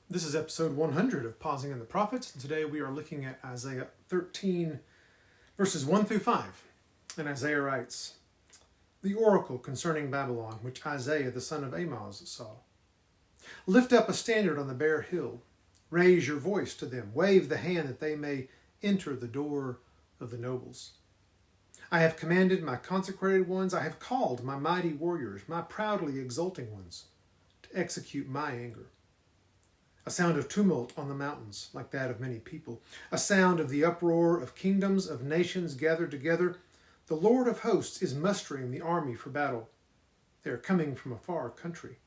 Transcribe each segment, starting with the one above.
This is episode 100 of Pausing in the Prophets, and today we are looking at Isaiah 13, verses 1 through 5. And Isaiah writes, "The oracle concerning Babylon, which Isaiah the son of Amoz saw. Lift up a standard on the bare hill. Raise your voice to them. Wave the hand that they may enter the door of the nobles. I have commanded my consecrated ones. I have called my mighty warriors, my proudly exulting ones, to execute my anger. A sound of tumult on the mountains, like that of many people. A sound of the uproar of kingdoms, of nations gathered together. The Lord of hosts is mustering the army for battle. They are coming from a far country,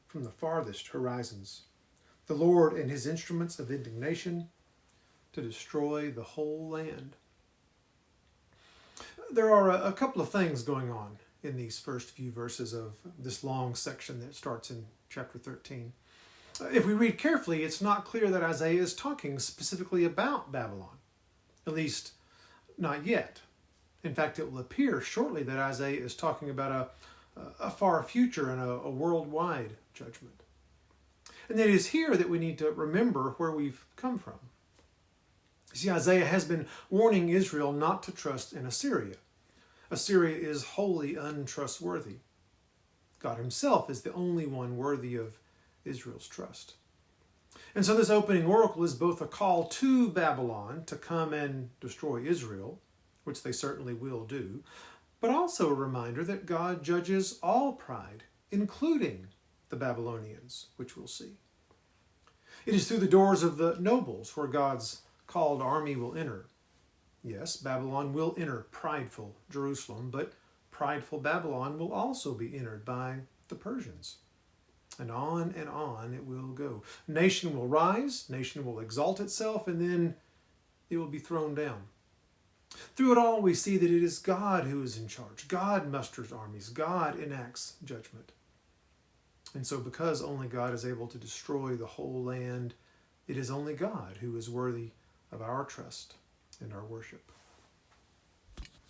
from the farthest horizons. The Lord and his instruments of indignation to destroy the whole land." There are a couple of things going on in these first few verses of this long section that starts in chapter 13. If we read carefully, it's not clear that Isaiah is talking specifically about Babylon, at least not yet. In fact, it will appear shortly that Isaiah is talking about a far future and a worldwide judgment. And it is here that we need to remember where we've come from. You see, Isaiah has been warning Israel not to trust in Assyria. Assyria is wholly untrustworthy. God himself is the only one worthy of Israel's trust. And so this opening oracle is both a call to Babylon to come and destroy Israel, which they certainly will do, but also a reminder that God judges all pride, including the Babylonians, which we'll see. It is through the doors of the nobles where God's called army will enter. Yes, Babylon will enter prideful Jerusalem, but prideful Babylon will also be entered by the Persians. And on it will go. Nation will rise, nation will exalt itself, and then it will be thrown down. Through it all, we see that it is God who is in charge. God musters armies. God enacts judgment. And so because only God is able to destroy the whole land, it is only God who is worthy of our trust and our worship.